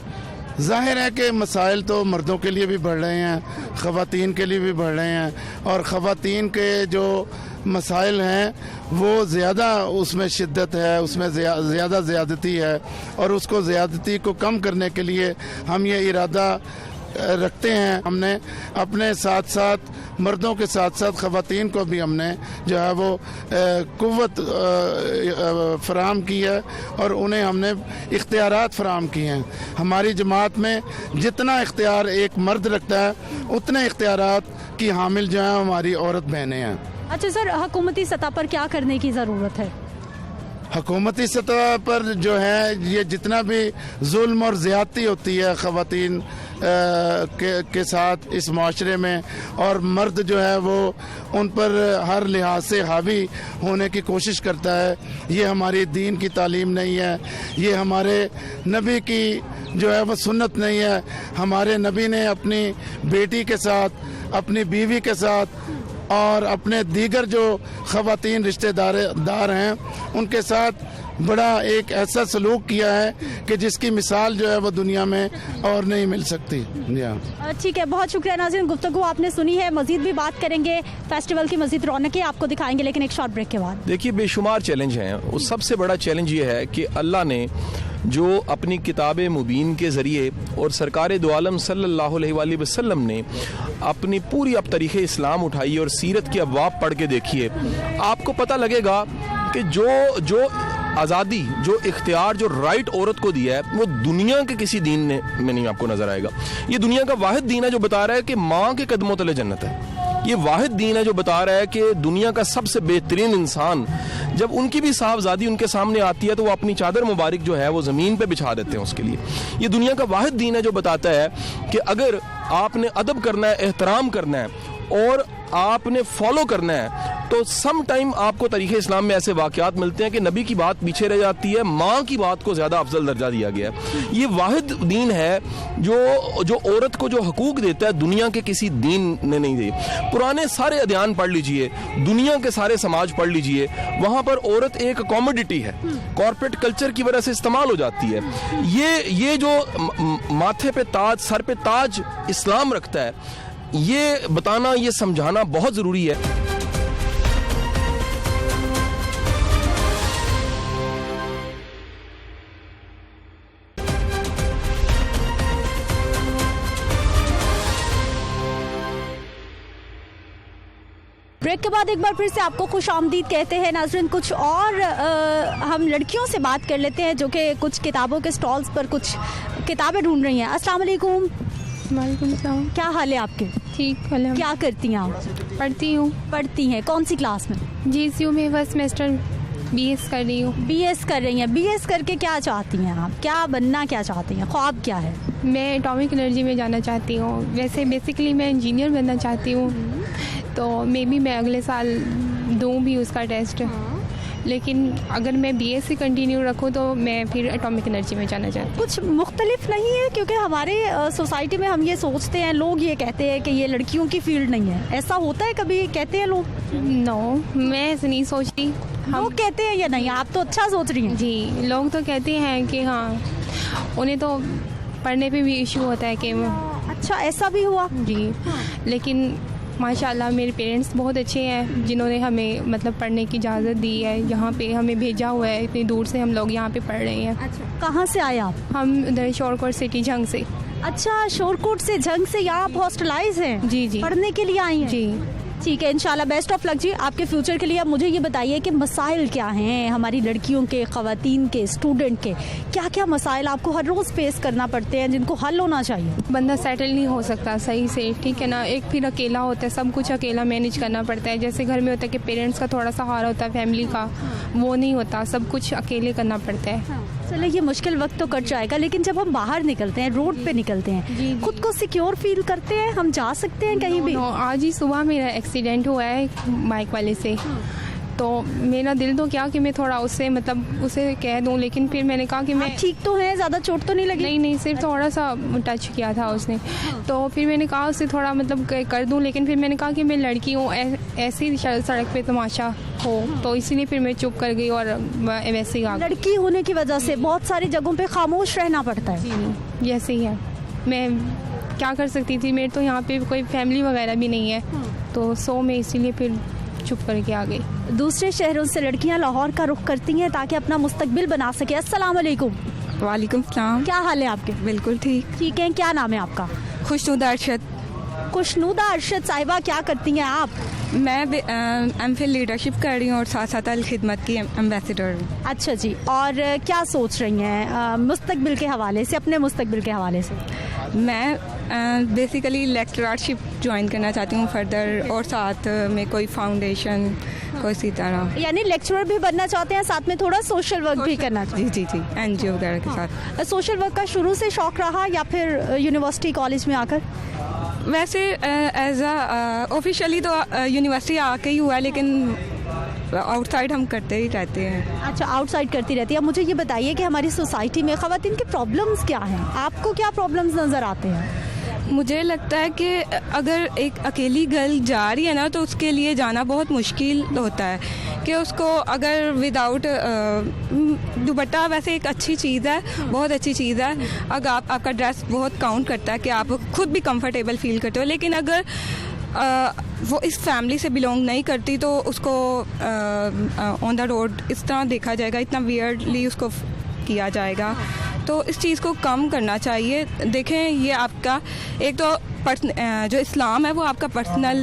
जाहिर है कि मसाइल तो मर्दों के लिए भी बढ़ रहे हैं, ख़वातीन के लिए भी बढ़ रहे हैं, और ख़वातीन के जो मसाइल हैं वो ज़्यादा उसमें शिद्दत है, उसमें ज़्यादा ज़्यादती है, और उसको ज़्यादती को कम करने के लिए हम ये इरादा रखते हैं। हमने अपने साथ साथ मर्दों के साथ साथ ख़वातीन को भी हमने जो है वो कुव्वत फराहम की है, और उन्हें हमने इख्तियारात फराहम किए हैं। हमारी जमात में जितना इख्तियार एक मर्द रखता है उतने इख्तियारात की हामिल जो है हमारी औरत बहनें हैं। अच्छा सर, हुकूमती सतह पर क्या करने की ज़रूरत है? हुकूमती सतह पर जो है ये जितना भी जुल्म और ज़्यादती होती है ख़वातीन के साथ इस माशरे में, और मर्द जो है वो उन पर हर लिहाज से हावी होने की कोशिश करता है, ये हमारी दीन की तालीम नहीं है, ये हमारे नबी की जो है वो सुन्नत नहीं है। हमारे नबी ने अपनी बेटी के साथ, अपनी बीवी के साथ और अपने दीगर जो ख़वातीन रिश्तेदार हैं उनके साथ बड़ा एक ऐसा सलूक किया है कि जिसकी मिसाल जो है वो दुनिया में और नहीं मिल सकती। ठीक है, बहुत शुक्रिया नाज़रीन, गुफ्तगू आपने सुनी है। मजीद भी बात करेंगे, फेस्टिवल की मजीद रौनकें आपको दिखाएंगे, लेकिन एक शॉर्ट ब्रेक के बाद। देखिए, बेशुमार चैलेंज हैं। उस सबसे बड़ा चैलेंज ये है कि अल्लाह ने जो अपनी किताब मुबीन के ज़रिए और सरकार दो आलम सल्लल्लाहु अलैहि वसल्लम ने अपनी पूरी अब तरीक़े इस्लाम उठाई और सीरत के अबवाब पढ़ के देखिए, आपको पता लगेगा कि जो आज़ादी, जो इख्तियार, जो राइट औरत को दिया है वो दुनिया के किसी दीन में नहीं आपको नजर आएगा। ये दुनिया का वाहिद दीन है जो बता रहा है कि माँ के कदमों तले जन्नत है। ये वाहिद दीन है जो बता रहा है कि दुनिया का सबसे बेहतरीन इंसान जब उनकी भी साहबजादी उनके सामने आती है तो वो अपनी चादर मुबारक जो है वो ज़मीन पे बिछा देते हैं उसके लिए। ये दुनिया का वाहिद दीन है जो बताता है कि अगर आपने अदब करना है, एहतराम करना है और आपने फॉलो करना है तो सम टाइम आपको तरीक़े इस्लाम में ऐसे वाक़यात मिलते हैं कि नबी की बात पीछे रह जाती है, माँ की बात को ज़्यादा अफजल दर्जा दिया गया है। ये वाहिद दीन है जो औरत को जो हकूक़ देता है दुनिया के किसी दीन ने नहीं दी। पुराने सारे अध्ययन पढ़ लीजिए, दुनिया के सारे समाज पढ़ लीजिए, वहाँ पर औरत एक कॉमोडिटी है, कॉर्पोरेट कल्चर की वजह से इस्तेमाल हो जाती है। ये जो माथे पे ताज, सर पे ताज इस्लाम रखता है, ये बताना, ये समझाना बहुत ज़रूरी है। ब्रेक के बाद एक बार फिर से आपको खुश आमदीद कहते हैं नाज़रीन। कुछ और हम लड़कियों से बात कर लेते हैं जो कि कुछ किताबों के स्टॉल्स पर कुछ किताबें ढूंढ रही हैं। अस्सलाम वालेकुम। वालेकुम सलाम। क्या हाल है आपके? ठीक। क्या करती हैं आप? पढ़ती हैं। कौन सी क्लास में? GSU में फर्स्ट सेमेस्टर BS कर रही हूँ। BS कर रही हैं। BS करके क्या चाहती हैं आप? क्या बनना क्या चाहती हैं? ख्वाब क्या है? मैं एटॉमिक एनर्जी में जाना चाहती हूँ। वैसे बेसिकली मैं इंजीनियर बनना चाहती हूँ, तो मे बी मैं अगले साल दूँ भी उसका टेस्ट। लेकिन अगर मैं बीएससी कंटिन्यू रखूँ तो मैं फिर एटॉमिक एनर्जी में जाना चाहती हूँ। कुछ मुख्तलिफ नहीं है, क्योंकि हमारे सोसाइटी में हम ये सोचते हैं, लोग ये कहते हैं कि ये लड़कियों की फील्ड नहीं है। ऐसा होता है कभी, कहते हैं लोग? नो, मैं ऐसे नहीं सोचती। लोग कहते हैं या नहीं? आप तो अच्छा सोच रही हैं। जी, लोग तो कहते हैं कि हाँ, उन्हें तो पढ़ने पे भी इशू होता है कि अच्छा, ऐसा भी हुआ? जी, लेकिन माशाल्लाह मेरे पेरेंट्स बहुत अच्छे हैं जिन्होंने हमें मतलब पढ़ने की इजाज़त दी है। यहाँ पे हमें भेजा हुआ है, इतनी दूर से हम लोग यहाँ पे पढ़ रहे हैं। अच्छा, कहाँ से आए आप? हम इधर शोरकोट सिटी झंग से। अच्छा, शोरकोट से झंग से यहाँ आप हॉस्टलाइज हैं? जी जी, पढ़ने के लिए आई हैं? जी ठीक है, इंशाल्लाह बेस्ट ऑफ लक जी आपके फ्यूचर के लिए। अब मुझे ये बताइए कि मसाइल क्या हैं हमारी लड़कियों के, ख़वातीन के, स्टूडेंट के? क्या क्या मसाइल आपको हर रोज़ फेस करना पड़ते हैं जिनको हल होना चाहिए? बंदा सेटल नहीं हो सकता सही से, ठीक है ना। एक फिर अकेला होता है, सब कुछ अकेला मैनेज करना पड़ता है। जैसे घर में होता है कि पेरेंट्स का थोड़ा सहारा होता है, फैमिली का, वो नहीं होता, सब कुछ अकेले करना पड़ता है। चलो, ये मुश्किल वक्त तो कट जाएगा, लेकिन जब हम बाहर निकलते हैं, रोड पे निकलते हैं, खुद को सिक्योर फील करते हैं? हम जा सकते हैं कहीं भी? आज ही सुबह मेरा एक्सीडेंट हुआ है बाइक वाले से, तो मेरा दिल तो क्या कि मैं थोड़ा उससे मतलब उसे कह दूं, लेकिन फिर मैंने कहा कि मैं ठीक तो है, ज़्यादा चोट तो नहीं लगी? नहीं, सिर्फ थोड़ा सा टच किया था उसने। तो फिर मैंने कहा उससे थोड़ा मतलब कर दूं, लेकिन फिर मैंने कहा कि मैं लड़की हूँ, ऐसी सड़क पे तमाशा हो, तो इसीलिए फिर मैं चुप कर गई और वैसे ही आ गई। लड़की होने की वजह से बहुत सारी जगहों पे खामोश रहना पड़ता है। जी, जैसे ही है, मैं क्या कर सकती थी, मेरे तो यहाँ पे कोई फैमिली वगैरह भी नहीं है, तो मैं इसीलिए फिर चुप करके आ गई। दूसरे शहरों से लड़कियां लाहौर का रुख करती हैं ताकि अपना मुस्तकबिल बना सके। अस्सलाम वालेकुम। वालेकुम सलाम। क्या हाल है आपके? बिल्कुल ठीक। ठीक है, क्या नाम है आपका? खुशनुदा अरशद। खुशनुदा अरशद साहिबा, क्या करती हैं आप? मैं एमफिल लीडरशिप कर रही हूँ और साथ साथ अल खिदमत की एम्बेसडर हूँ। अच्छा जी, और क्या सोच रही हैं मुस्तकबिल के हवाले से, अपने मुस्तकबिल के हवाले से? मैं बेसिकली लेक्चरशिप ज्वाइन करना चाहती हूँ फर्दर, और साथ में कोई फाउंडेशन कोई इसी तरह। यानी लेक्चरर भी बनना चाहते हैं, साथ में थोड़ा सोशल वर्क भी करना चाहते जी जी, एनजीओ वगैरह के साथ। सोशल वर्क का शुरू से शौक रहा या फिर यूनिवर्सिटी कॉलेज में आकर? वैसे एज ऑफिशियली तो यूनिवर्सिटी आके ही हुआ है, लेकिन आउटसाइड हम करते ही रहते हैं। अच्छा, आउटसाइड करती रहती है। अब मुझे ये बताइए कि हमारी सोसाइटी में ख़वातीन के प्रॉब्लम्स क्या हैं? आपको क्या प्रॉब्लम्स नज़र आते हैं? मुझे लगता है कि अगर एक अकेली गर्ल जा रही है ना, तो उसके लिए जाना बहुत मुश्किल होता है कि उसको अगर विदाउट दुपट्टा, वैसे एक अच्छी चीज़ है, बहुत अच्छी चीज़ है, अगर आपका ड्रेस बहुत काउंट करता है कि आप खुद भी कंफर्टेबल फील करते हो, लेकिन अगर वो इस फैमिली से बिलोंग नहीं करती तो उसको ऑन द रोड इस तरह देखा जाएगा, इतना वियर्डली उसको किया जाएगा। तो इस चीज़ को कम करना चाहिए। देखें, ये आपका एक तो जो इस्लाम है वो आपका पर्सनल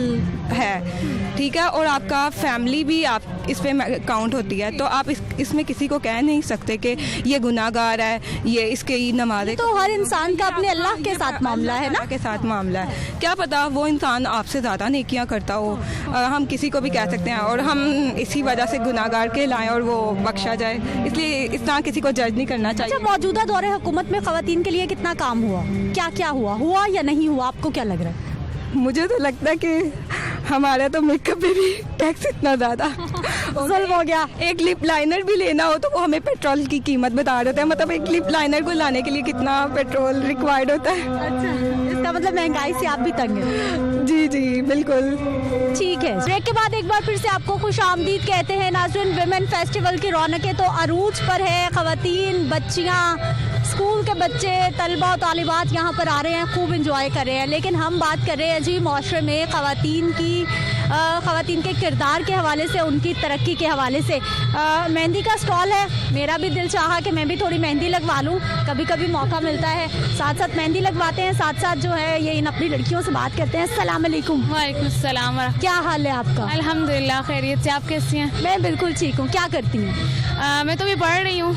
है, ठीक है, और आपका फैमिली भी आप इस पे काउंट होती है, तो आप इसमें किसी को कह नहीं सकते कि ये गुनाहगार है, ये इसके नमाज़। तो हर इंसान का अपने अल्लाह के साथ मामला है ना, के साथ मामला है। क्या पता वो इंसान आपसे ज़्यादा नेकियां करता हो, हम किसी को भी कह सकते हैं और हम इसी वजह से गुनाहगार कहलाएं और वो बख्शा जाए, इसलिए इस तरह किसी को जज नहीं करना चाहिए। अच्छा, मौजूदा दौरे हुकूमत में ख़वातीन के लिए कितना काम हुआ, क्या क्या हुआ या नहीं हुआ, आपको क्या लग रहा है? मुझे तो लगता है कि हमारा तो मेकअप पे भी टैक्स इतना ज़्यादा जुल्म हो गया। एक लिप लाइनर भी लेना हो तो वो हमें पेट्रोल की कीमत बता रहे हैं, मतलब एक लिप लाइनर को लाने के लिए कितना पेट्रोल रिक्वायर्ड होता है। अच्छा, इसका मतलब महंगाई से आप भी तंग हैं? जी जी बिल्कुल। ठीक है, ब्रेक के बाद एक बार फिर से आपको खुश आमदीद कहते हैं। नाज़रीन, विमेन फेस्टिवल की रौनकें तो अरूज पर है। ख़वातीन, बच्चियाँ, स्कूल के बच्चे, तलबा और तालिबात यहाँ पर आ रहे हैं, खूब इंजॉय कर रहे हैं, लेकिन हम बात कर रहे हैं जी माशरे में ख़वातीन के किरदार के हवाले से, उनकी तरक्की के हवाले से। मेहंदी का स्टॉल है, मेरा भी दिल चाहा कि मैं भी थोड़ी मेहंदी लगवा लूँ, कभी कभी मौका मिलता है, साथ साथ मेहंदी लगवाते हैं, साथ साथ जो है ये इन अपनी लड़कियों से बात करते हैं। अस्सलाम वालेकुम। वालेकुम सलाम। क्या हाल है आपका? अल्हम्दुलिल्लाह खैरियत से, आप कैसी हैं? मैं बिल्कुल ठीक हूँ। क्या करती हैं? मैं तो भी पढ़ रही हूँ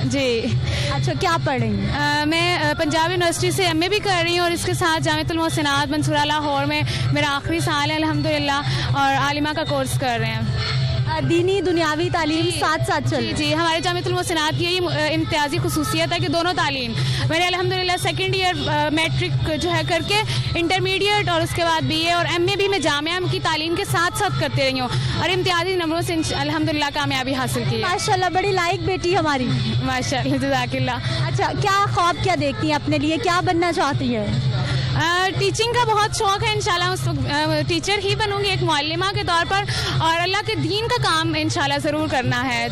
जी। अच्छा, क्या पढ़ रही हैं? मैं पंजाब यूनिवर्सिटी से एमए भी कर रही हूँ और इसके साथ जामिअतुल मोहसिनात मंसूरा लाहौर में मेरा आखिरी साल है अल्हम्दुलिल्लाह, और आलिमा का कोर्स कर रहे हैं। दीनी दुनियावी तालीम साथ साथ चल जी हमारे जामिअतुल मोहसिनात की यही इम्तियाजी खुसूसियत है कि दोनों तालीम मैंने अल्हम्दुलिल्लाह सेकंड ईयर मैट्रिक जो है करके इंटरमीडिएट और उसके बाद BA और MA भी मैं जामिया की तालीम के साथ साथ करते रही हूँ और इम्तियाजी नंबरों से अल्हम्दुलिल्लाह कामयाबी हासिल की है। माशाल्लाह, बड़ी लायक बेटी हमारी। माशाल्लाह, जज़ाकिल्लाह। अच्छा, क्या ख्वाब क्या देखती हैं अपने लिए, क्या बनना चाहती हैं? टीचिंग का बहुत शौक़ है, इंशाल्लाह टीचर ही बनूंगी एक मुअल्लिमा के तौर पर और अल्लाह के दीन का काम इंशाल्लाह ज़रूर करना है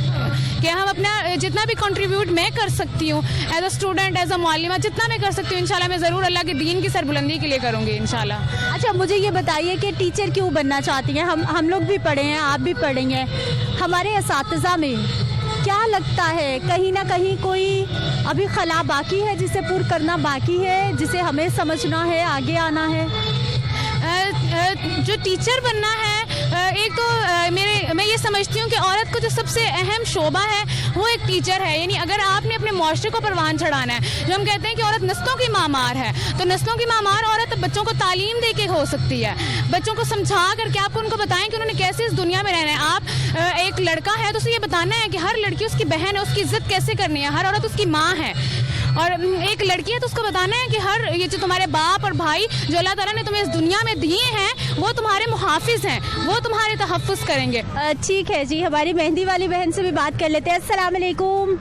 कि हम अपना जितना भी कंट्रीब्यूट मैं कर सकती हूँ as a student as a मुअल्लिमा जितना मैं कर सकती हूँ इंशाल्लाह मैं ज़रूर अल्लाह के दीन की सरबुलंदी के लिए करूँगी इंशाल्लाह। अच्छा, मुझे ये बताइए कि टीचर क्यों बनना चाहती हैं? हम लोग भी पढ़े हैं, आप भी पढ़ी हैं, हमारे असातिज़ा में क्या लगता है कहीं ना कहीं कोई अभी खला बाकी है जिसे पूरा करना बाकी है, जिसे हमें समझना है, आगे आना है? जो टीचर बनना है एक तो मैं ये समझती हूँ कि औरत को जो सबसे अहम शोबा है वो एक टीचर है। यानी अगर आपने अपने मुआशरे को परवान चढ़ाना है, जो हम कहते हैं कि औरत नस्लों की मामार है, तो नस्लों की मामार औरत बच्चों को तालीम दे के हो सकती है, बच्चों को समझा करके आपको उनको बताएं कि उन्होंने कैसे इस दुनिया में रहना है। आप एक लड़का है तो उसे ये बताना है कि हर लड़की उसकी बहन है, उसकी इज्जत कैसे करनी है, हर औरत उसकी माँ है, और एक लड़की है तो उसको बताना है कि हर ये जो तुम्हारे बाप और भाई जो अल्लाह ताला ने तुम्हें इस दुनिया में दिए हैं वो तुम्हारे मुहाफिज हैं, वो तुम्हारे तहफ़्फ़ुज़ करेंगे। ठीक है जी, हमारी मेहंदी वाली बहन से भी बात कर लेते हैं। अस्सलाम वालेकुम।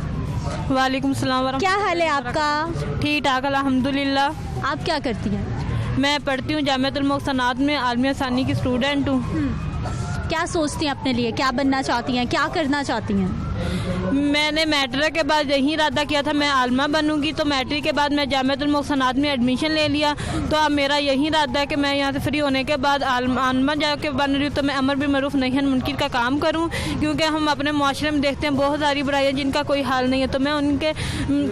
वालेकुम सलाम। क्या हाल है आपका? ठीक ठाक अल्हम्दुलिल्लाह। आप क्या करती हैं? मैं पढ़ती हूँ जामिअतुल मोहसिनात में, आलमिया सानी की स्टूडेंट हूँ। क्या सोचती हैं अपने लिए, क्या बनना चाहती हैं, क्या करना चाहती हैं? मैंने मैट्रिक के बाद यही इरादा किया था मैं आलमा बनूंगी, तो मैट्रिक के बाद मैं जामिअतुल मोहसिनात में एडमिशन ले लिया। तो अब मेरा यही इरादा है कि मैं यहाँ से फ्री होने के बाद आलमा जाके बन रही हूँ तो मैं अमर बिल मरूफ नही मुनकर का काम करूँ, क्योंकि हम अपने माशरे में देखते हैं बहुत सारी बुराइयाँ जिनका कोई हाल नहीं है। तो मैं उनके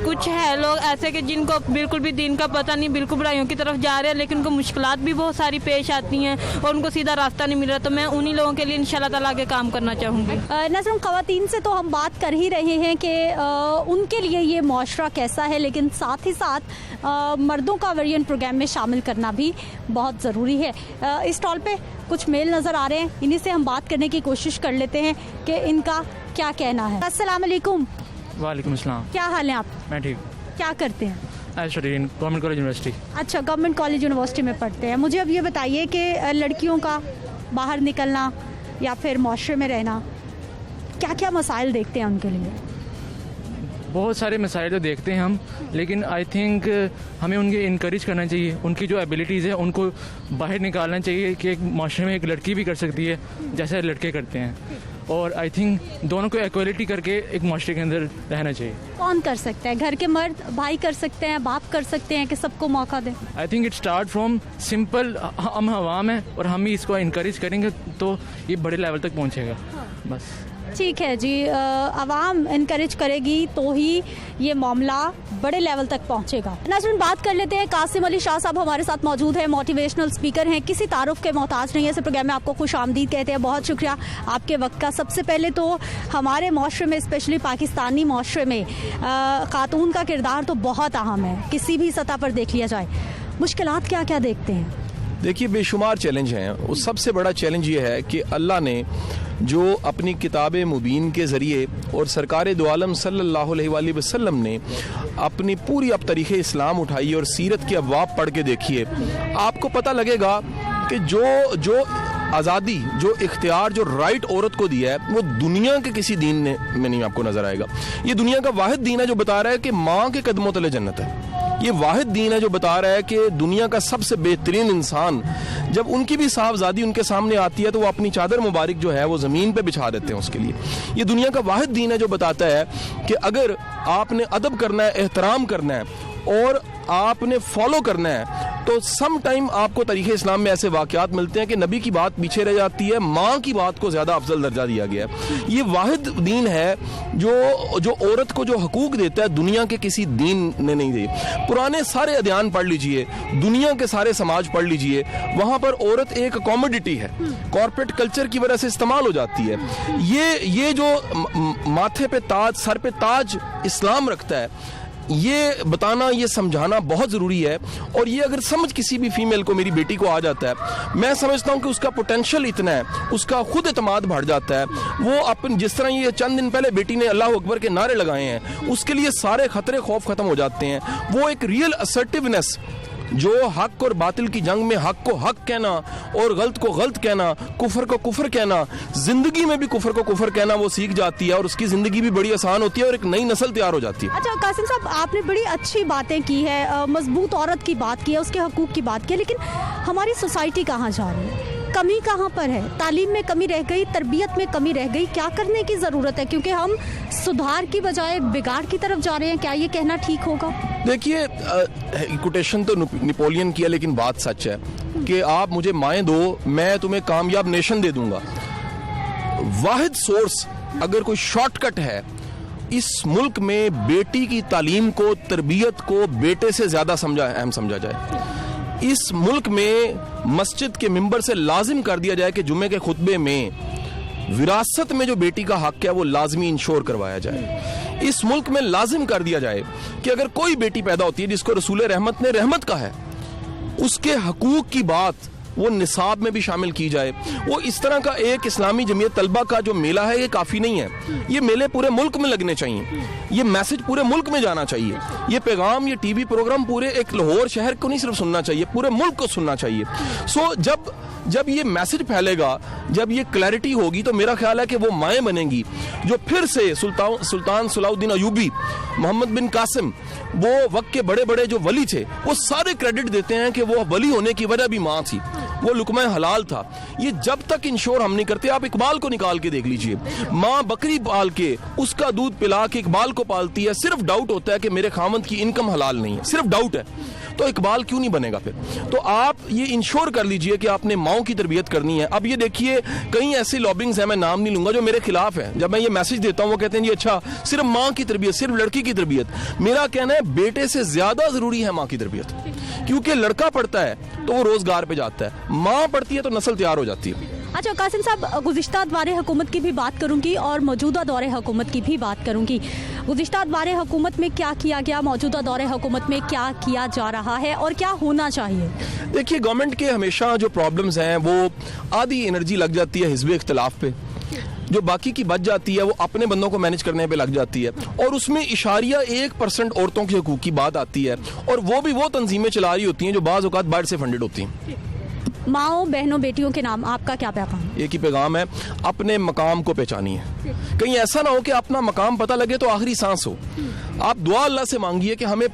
कुछ है लोग ऐसे कि जिनको बिल्कुल भी दीन का पता नहीं, बिल्कुल बुराइयों की तरफ जा रहे हैं, लेकिन उनको मुश्किलात भी बहुत सारी पेश आती हैं और उनको सीधा रास्ता नहीं मिल रहा। तो मैं उन्हीं लोगों के लिए इंशाल्लाह ताला आगे काम करना चाहूँगी। नज़र ख़वातीन से तो हम बात कर ही रहे हैं कि उनके लिए ये माशरा कैसा है, लेकिन साथ ही साथ मर्दों का वेरिएंट प्रोग्राम में शामिल करना भी बहुत ज़रूरी है। इस स्टॉल पे कुछ मेल नज़र आ रहे हैं, इन्हीं से हम बात करने की कोशिश कर लेते हैं कि इनका क्या कहना है। अस्सलाम वालेकुम। वालेकुम अस्सलाम। क्या हाल है आप? मैं ठीक। क्या करते हैं? Government college university. अच्छा, गवर्नमेंट कॉलेज यूनिवर्सिटी में पढ़ते हैं। मुझे अब ये बताइए कि लड़कियों का बाहर निकलना या फिर माशरे में रहना, क्या क्या मसाइल देखते हैं उनके लिए? बहुत सारे मसाइल तो देखते हैं हम, लेकिन आई थिंक हमें उनके इनकरेज करना चाहिए, उनकी जो एबिलिटीज़ है उनको बाहर निकालना चाहिए कि एक माशरे में एक लड़की भी कर सकती है जैसे लड़के करते हैं, और आई थिंक दोनों को इक्वलिटी करके एक माशरे के अंदर रहना चाहिए। कौन कर सकता है? घर के मर्द, भाई कर सकते हैं, बाप कर सकते हैं कि सबको मौका दें? I think it start from simple, हम आवाम है और हम ही इसको इनकरेज करेंगे तो ये बड़े लेवल तक पहुँचेगा। बस ठीक है जी, आवाम इनकरेज करेगी तो ही ये मामला बड़े लेवल तक पहुंचेगा। नाज़रीन, बात कर लेते हैं। कासिम अली शाह साहब हमारे साथ मौजूद हैं, मोटिवेशनल स्पीकर हैं, किसी तारुफ के मोहताज नहीं है। इस प्रोग्राम में आपको खुश आमदीद कहते हैं। बहुत शुक्रिया आपके वक्त का। सबसे पहले तो हमारे माशरे में, स्पेशली पाकिस्तानी माशरे में, खातून का किरदार तो बहुत अहम है, किसी भी सतह पर देख लिया जाए। मुश्किलात क्या क्या देखते हैं? देखिए, बेशुमार चैलेंज हैं। उस सबसे बड़ा चैलेंज ये है कि अल्लाह ने जो अपनी किताब मुबीन के ज़रिए और सरकार दो आलम सल्लल्लाहु अलैहि वसल्लम ने अपनी पूरी अब तरीक़े इस्लाम उठाई और सीरत के अबवाब पढ़ के देखिए, आपको पता लगेगा कि जो आज़ादी, जो इख्तियार, जो राइट औरत को दिया है वो दुनिया के किसी दीन में नहीं आपको नज़र आएगा। ये दुनिया का वाहिद दीन है जो बता रहा है कि माँ के कदमों तले जन्नत है। ये वाहिद दीन है जो बता रहा है कि दुनिया का सबसे बेहतरीन इंसान जब उनकी भी साहबजादी उनके सामने आती है तो वो अपनी चादर मुबारक जो है वो ज़मीन पे बिछा देते हैं उसके लिए। ये दुनिया का वाहिद दीन है जो बताता है कि अगर आपने अदब करना है, एहतराम करना है और आपने फॉलो करना है तो सम टाइम आपको तरीक़े इस्लाम में ऐसे वाक़यात मिलते हैं कि नबी की बात पीछे रह जाती है, माँ की बात को ज़्यादा अफजल दर्जा दिया गया है। ये वाहिद दीन है जो औरत को जो हकूक़ देता है दुनिया के किसी दीन ने नहीं दिए। पुराने सारे अध्यान पढ़ लीजिए, दुनिया के सारे समाज पढ़ लीजिए, वहाँ पर औरत एक कॉमोडिटी है, कॉर्पोरेट कल्चर की वजह से इस्तेमाल हो जाती है। ये जो माथे पे ताज, सर पे ताज इस्लाम रखता है, ये बताना, ये समझाना बहुत ज़रूरी है। और ये अगर समझ किसी भी फीमेल को, मेरी बेटी को आ जाता है, मैं समझता हूँ कि उसका पोटेंशियल इतना है, उसका खुद एतमाद बढ़ जाता है। वो अपन जिस तरह ये चंद दिन पहले बेटी ने अल्लाह अकबर के नारे लगाए हैं, उसके लिए सारे खतरे खौफ खत्म हो जाते हैं। वो एक रियल असर्टिवनेस, जो हक और बातिल की जंग में हक को हक कहना और गलत को गलत कहना, कुफर को कुफर कहना, जिंदगी में भी कुफर को कुफर कहना वो सीख जाती है और उसकी जिंदगी भी बड़ी आसान होती है और एक नई नस्ल तैयार हो जाती है। अच्छा कासिम साहब, आपने बड़ी अच्छी बातें की है, मजबूत औरत की बात की है, उसके हकूक की बात की है, लेकिन हमारी सोसाइटी कहाँ जा रही है? कमी कहाँ पर है? तालीम में कमी रह गई, तरबियत में कमी रह गई, क्या करने की ज़रूरत है? क्योंकि हम सुधार की बजाय बिगाड़ की तरफ जा रहे हैं, क्या ये कहना ठीक होगा? देखिए, कोटेशन तो नेपोलियन की है, लेकिन बात सच है कि आप मुझे माएँ दो, मैं तुम्हें कामयाब नेशन दे दूंगा। वाहिद सोर्स, अगर कोई शॉर्टकट है इस मुल्क में बेटी की तालीम को, तरबियत को बेटे से ज़्यादा अहम समझा जाए। इस मुल्क में मस्जिद के मिंबर से लाजिम कर दिया जाए कि जुम्मे के खुतबे में विरासत में जो बेटी का हक है वो लाजमी इंश्योर करवाया जाए। इस मुल्क में लाजिम कर दिया जाए कि अगर कोई बेटी पैदा होती है जिसको रसूल रहमत ने रहमत कहा है, उसके हकूक की बात वो निसाब में भी शामिल की जाए। वो इस तरह का एक इस्लामी जमीयत तलबा का जो मेला है ये काफ़ी नहीं है, ये मेले पूरे मुल्क में लगने चाहिए, ये मैसेज पूरे मुल्क में जाना चाहिए, ये पैगाम, ये टीवी प्रोग्राम पूरे एक लाहौर शहर को नहीं सिर्फ सुनना चाहिए, पूरे मुल्क को सुनना चाहिए। सो जब ये मैसेज फैलेगा, जब ये क्लैरिटी होगी, तो मेरा ख्याल है कि वो माएँ बनेंगी जो फिर से सुल्तान सलाउद्दीन अयूबी, मोहम्मद बिन कासिम, वो वक्त के बड़े बड़े जो वली थे, वो सारे क्रेडिट देते हैं कि वो वली होने की वजह भी माँ थी, वो लुकमा हलाल था। ये जब तक इंश्योर हम नहीं करते, आप इकबाल को निकाल के देख लीजिए, माँ बकरी पाल के उसका दूध पिला के इकबाल को पालती है, सिर्फ डाउट होता है कि मेरे खामद की इनकम हलाल नहीं है, सिर्फ डाउट है, तो इकबाल क्यों नहीं बनेगा फिर? तो आप ये इंश्योर कर लीजिए कि आपने माओ की तरबियत करनी है। अब ये देखिए, कई ऐसी लॉबिंग्स हैं, मैं नाम नहीं लूंगा, जो मेरे खिलाफ है। जब मैं ये मैसेज देता हूँ वो कहते हैं जी अच्छा सिर्फ माँ की तरबियत, सिर्फ लड़की की तरबियत। मेरा कहना है बेटे से ज्यादा जरूरी है माँ की तरबियत, क्योंकि लड़का पढ़ता है तो वो रोजगार पे जाता है, माँ पढ़ती है तो नस्ल तैयार हो जाती है। अच्छा कासिम साहब, गुज़िश्ता दौरे हुकूमत की भी बात करूंगी और मौजूदा दौरे हुकूमत की भी बात करूंगी। गुज़िश्ता दौरे हुकूमत में क्या किया गया, मौजूदा दौरे हुकूमत में क्या किया जा रहा है और क्या होना चाहिए? देखिए, गवर्नमेंट के हमेशा जो प्रॉब्लम्स हैं वो आधी एनर्जी लग जाती है हिज़्ब इख्तिलाफ पे, जो बाकी की बच जाती है वो अपने बंदों को मैनेज करने पे लग जाती है, और उसमें इशारिया 1% औरतों के हकूक़ की बात आती है, और वो भी वो तंजीमें चला रही होती हैं जो बाज़ औक़ात बाहर से फंडेड होती हैं। माओ बहनों बेटियों के नाम आपका क्या पैगाम? एक ही पैगाम है, अपने मकाम को पहचानिए। कहीं ऐसा ना हो कि अपना मकाम पता लगे तो आखिरी सांस हो। आप दुआ अल्लाह से मांगिए कि हमें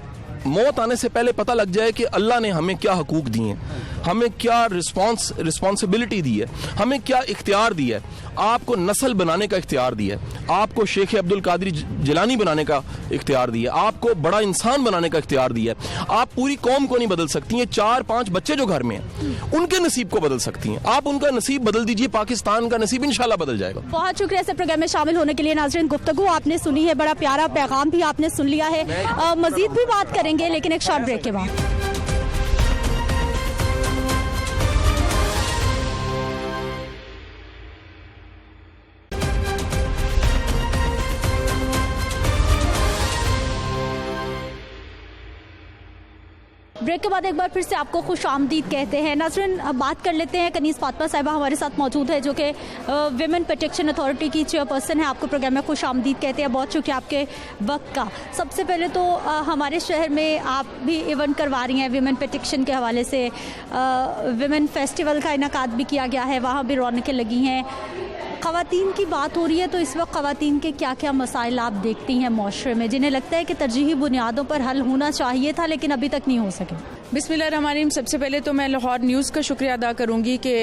मौत आने से पहले पता लग जाए कि अल्लाह ने हमें क्या हकूक दिए हैं, हमें क्या रिस्पॉन्सिबिलिटी दी है, हमें क्या इख्तियार दिया है। आपको नस्ल बनाने का इख्तियार दिया है, आपको शेख अब्दुल कादिर जिलानी बनाने का इख्तियार दिया है, आपको बड़ा इंसान बनाने का इख्तियार दिया है। आप पूरी कौम को नहीं बदल सकती हैं, 4-5 बच्चे जो घर में हैं उनके नसीब को बदल सकती हैं। आप उनका नसीब बदल दीजिए, पाकिस्तान का नसीब इंशाल्लाह बदल जाएगा। बहुत शुक्रिया इस प्रोग्राम में शामिल होने के लिए। नाज़रीन, गुफ्तगू आपने सुनी है, बड़ा प्यारा पैगाम भी आपने सुन लिया है। मजीद भी बात करेंगे लेकिन एक शॉर्ट ब्रेक के बाद। ब्रेक के बाद एक बार फिर से आपको खुश आमदीद कहते हैं। नाज़रीन, बात कर लेते हैं, कनीज़ फातिमा साहिबा हमारे साथ मौजूद है जो कि विमेन प्रोटेक्शन अथॉरिटी की चेयरपर्सन है। आपको प्रोग्राम में खुश आमदीद कहते हैं, बहुत शुक्रिया आपके वक्त का। सबसे पहले तो हमारे शहर में आप भी इवेंट करवा रही हैं विमेन प्रोटेक्शन के हवाले से, विमेन फेस्टिवल का इनेकाद भी किया गया है, वहाँ भी रौनकें लगी हैं। ख़वातीन की बात हो रही है तो इस वक्त ख़वातीन के क्या क्या मसाइल आप देखती हैं माशरे में, जिन्हें लगता है कि तरजीही बुनियादों पर हल होना चाहिए था लेकिन अभी तक नहीं हो सके? बिस्मिल्लाहिर्रहमानिर्रहीम। सबसे पहले तो मैं लाहौर न्यूज़ का शुक्रिया अदा करूँगी कि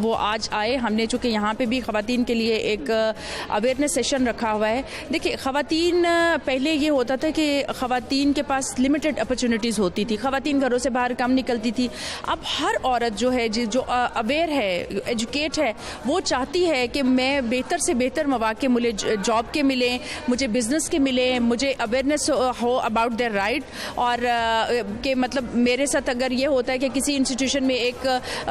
वो आज आए। हमने चूँकि यहाँ पे भी ख़वातीन के लिए एक अवेयरनेस सेशन रखा हुआ है। देखिए, ख़वातीन पहले ये होता था कि ख़वातीन के पास लिमिटेड अपॉर्चुनिटीज़ होती थी, ख़वातीन घरों से बाहर कम निकलती थी। अब हर औरत जो है, जो अवेयर है, एजुकेट है, वो चाहती है कि मैं बेहतर से बेहतर मौके मुझे जॉब के मिले, मुझे बिज़नेस के मिले, मुझे अवेयरनेस हो अबाउट देयर राइट, और कि मतलब मेरे साथ अगर ये होता है कि किसी इंस्टीट्यूशन में एक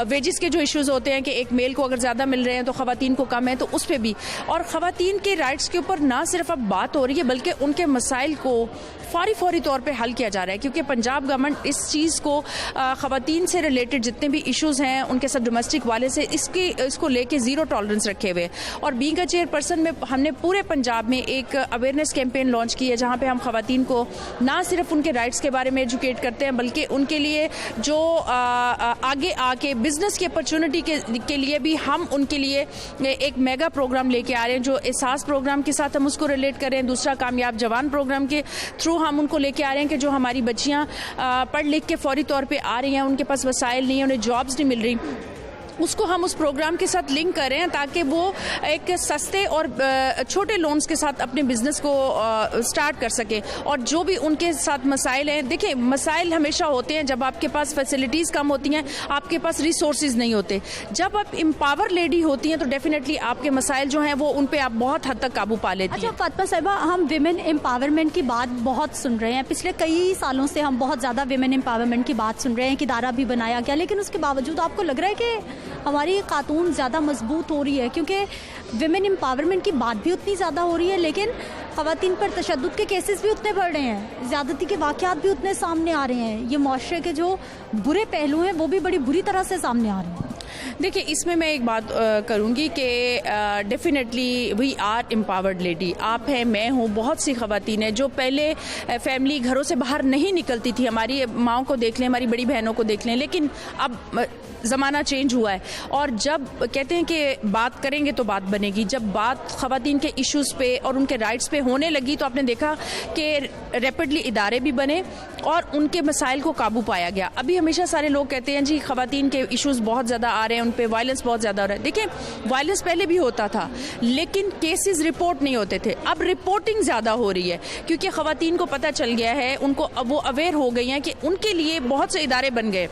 वेजेस के जो इश्यूज़ होते हैं कि एक मेल को अगर ज़्यादा मिल रहे हैं तो ख़वातीन को कम है, तो उस पर भी, और ख़वातीन के राइट्स के ऊपर ना सिर्फ अब बात हो रही है बल्कि उनके मसाइल को फौरी तौर पे हल किया जा रहा है, क्योंकि पंजाब गवर्नमेंट इस चीज़ को ख़वातीन से रिलेटेड जितने भी इश्यूज़ हैं उनके सब डोमेस्टिक वाले से इसको लेके ज़ीरो टॉलरेंस रखे हुए। और बीइंग अ चेयरपर्सन में हमने पूरे पंजाब में एक अवेयरनेस कैंपेन लॉन्च की है, जहाँ पे हम ख़वातीन को ना सिर्फ उनके राइट्स के बारे में एजुकेट करते हैं बल्कि उनके लिए जो आगे आके बिजनेस की अपॉर्चुनिटी के लिए भी हम उनके लिए एक मेगा प्रोग्राम लेके आ रहे हैं, जो एहसास प्रोग्राम के साथ हम उसको रिलेट करें। दूसरा कामयाब जवान प्रोग्राम के थ्रू हम उनको लेके आ रहे हैं कि जो हमारी बच्चियां पढ़ लिख के फौरी तौर पे आ रही हैं, उनके पास वसाइल नहीं है, उन्हें जॉब्स नहीं मिल रही, उसको हम उस प्रोग्राम के साथ लिंक कर रहे हैं ताकि वो एक सस्ते और छोटे लोन्स के साथ अपने बिजनेस को स्टार्ट कर सके। और जो भी उनके साथ मसाइल हैं, देखिए मसाइल हमेशा होते हैं जब आपके पास फैसिलिटीज़ कम होती हैं, आपके पास रिसोर्सेज नहीं होते। जब आप एम्पावर लेडी होती हैं तो डेफिनेटली आपके मसाइल जो हैं वो उन पे आप बहुत हद तक काबू पा लेती हैं। अच्छा फातिमा साहिबा, हम विमेन एम्पावरमेंट की बात बहुत सुन रहे हैं, पिछले कई सालों से हम बहुत ज़्यादा विमेन एम्पावरमेंट की बात सुन रहे हैं, कि इदारा भी बनाया गया, लेकिन उसके बावजूद आपको लग रहा है कि हमारी खातून ज़्यादा मजबूत हो रही है? क्योंकि विमेन एम्पावरमेंट की बात भी उतनी ज़्यादा हो रही है, लेकिन ख़वातीन पर तशद्दुद के केसेस भी उतने बढ़ रहे हैं, ज़्यादती के वाक़यात भी उतने सामने आ रहे हैं, ये मुआशरे के जो बुरे पहलू हैं वो भी बड़ी बुरी तरह से सामने आ रहे हैं। देखिए, इसमें मैं एक बात करूंगी कि definitely we are empowered lady. आप हैं, मैं हूँ, बहुत सी ख़वातीन हैं जो पहले फैमिली घरों से बाहर नहीं निकलती थी। हमारी माओं को देख लें, हमारी बड़ी बहनों को देख लें, लेकिन अब ज़माना चेंज हुआ है और जब कहते हैं कि बात करेंगे तो बात बनेगी, जब बात ख़वातीन के इश्यूज़ पे और उनके राइट्स पे होने लगी तो आपने देखा कि रैपिडली इदारे भी बने और उनके मसाइल को काबू पाया गया। अभी हमेशा सारे लोग कहते हैं जी ख़वातीन के इश्यूज़ बहुत ज़्यादा आ रहे हैं, उन पे वायलेंस बहुत ज़्यादा हो रहा है। देखिए, वायलेंस पहले भी होता था लेकिन केसेस रिपोर्ट नहीं होते थे, अब रिपोर्टिंग ज़्यादा हो रही है क्योंकि ख़वातीन को पता चल गया है, उनको वो अवेयर हो गई हैं कि उनके लिए बहुत से इदारे बन गए,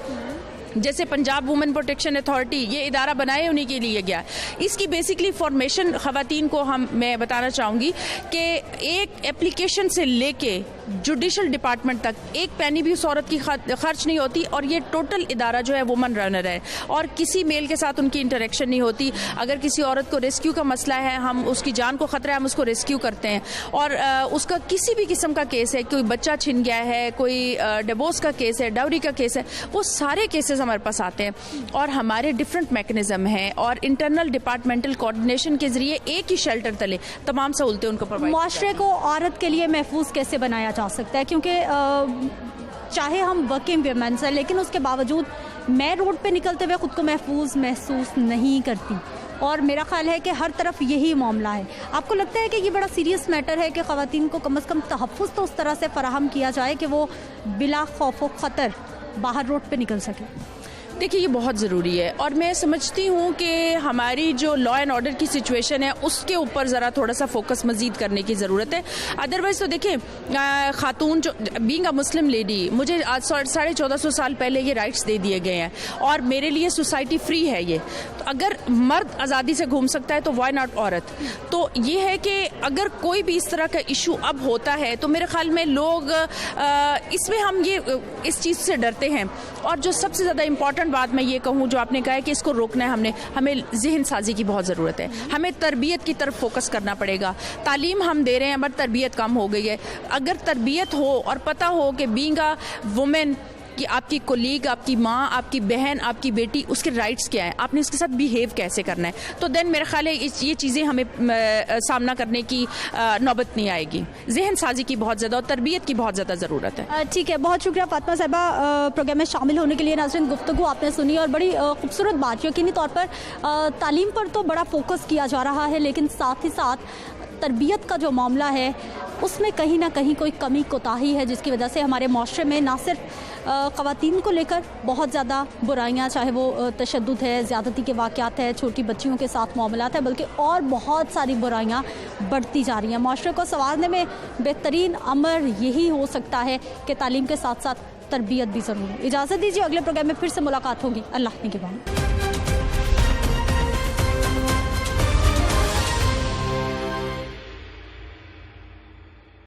जैसे पंजाब वुमेन प्रोटेक्शन अथॉरिटी, ये इदारा बनाए उन्हीं के लिए गया। इसकी बेसिकली फॉर्मेशन ख़वातीन को मैं बताना चाहूँगी कि एक एप्लीकेशन से लेके जुडिशल डिपार्टमेंट तक एक पैनी भी उस औरत की खर्च नहीं होती और ये टोटल इदारा जो है वुमन रनर है और किसी मेल के साथ उनकी इंटरेक्शन नहीं होती। अगर किसी औरत को रेस्क्यू का मसला है, हम उसकी जान को ख़तरा है, हम उसको रेस्क्यू करते हैं और उसका किसी भी किस्म का केस है, कोई बच्चा छिन गया है, कोई डिवोर्स का केस है, डाउरी का केस है, वो सारे केसेस हमारे पास आते हैं और हमारे डिफरेंट मैकेनिज्म हैं और इंटरनल डिपार्टमेंटल कोऑर्डिनेशन के जरिए एक ही शेल्टर तले तमाम सहूलतें उनको प्रोवाइड। मुआशरे को औरत के लिए महफूज कैसे बनाया जा सकता है? क्योंकि चाहे हम वर्किंग वीमेन हैं लेकिन उसके बावजूद मैं रोड पे निकलते हुए खुद को महफूज महसूस नहीं करती और मेरा ख्याल है कि हर तरफ यही मामला है। आपको लगता है कि ये बड़ा सीरियस मैटर है कि ख़वातीन को कम से कम तहफ़्फ़ुज़ तो उस तरह से फराहम किया जाए कि वो बिला खौफ व ख़तर बाहर रोड पे निकल सके? देखिए, ये बहुत ज़रूरी है और मैं समझती हूँ कि हमारी जो लॉ एंड ऑर्डर की सिचुएशन है उसके ऊपर ज़रा थोड़ा सा फोकस मज़ीद करने की ज़रूरत है। अदरवाइज़ तो देखिए, खातून जो बीइंग अ मुस्लिम लेडी, मुझे आज 1450 साल पहले ये राइट्स दे दिए गए हैं और मेरे लिए सोसाइटी फ्री है। ये तो अगर मर्द आज़ादी से घूम सकता है तो वाई नॉट औरत? तो ये है कि अगर कोई भी इस तरह का इशू अब होता है तो मेरे ख्याल में लोग इसमें हम ये इस चीज़ से डरते हैं। और जो सबसे ज़्यादा इम्पॉर्टेंट बात मैं ये कहूँ जो आपने कहा है कि इसको रोकना है, हमें ज़हन साजी की बहुत ज़रूरत है, हमें तरबियत की तरफ फोकस करना पड़ेगा। तालीम हम दे रहे हैं बट तरबियत कम हो गई है। अगर तरबियत हो और पता हो कि बीइंग अ वुमेन कि आपकी कोलीग, आपकी माँ, आपकी बहन, आपकी बेटी, उसके राइट्स क्या है, आपने उसके साथ बिहेव कैसे करना है, तो देन मेरा ख्याल है ये चीज़ें हमें सामना करने की नौबत नहीं आएगी। जहन साजी की बहुत ज़्यादा और तरबियत की बहुत ज़्यादा ज़रूरत है। ठीक है, बहुत शुक्रिया फातिमा साहिबा प्रोग्राम में शामिल होने के लिए। नाज़रीन, गुफ्तगू आपने सुनी और बड़ी खूबसूरत बात, यकीनी तौर पर तालीम पर तो बड़ा फोकस किया जा रहा है लेकिन साथ ही साथ तरबियत का जो मामला है उसमें कहीं ना कहीं कोई कमी कोताही है जिसकी वजह से हमारे माशरे में ना सिर्फ ख़वातीन को लेकर बहुत ज़्यादा बुराइयां, चाहे वो तशद्दुद है, ज़्यादती के वाक़यात है, छोटी बच्चियों के साथ मामलात है, बल्कि और बहुत सारी बुराइयां बढ़ती जा रही हैं। माशरे को संवारने में बेहतरीन अमर यही हो सकता है कि तालीम के साथ साथ तरबियत भी ज़रूरी है। इजाज़त दीजिए, अगले प्रोग्राम में फिर से मुलाकात होगी। अल्लाह निगहबान।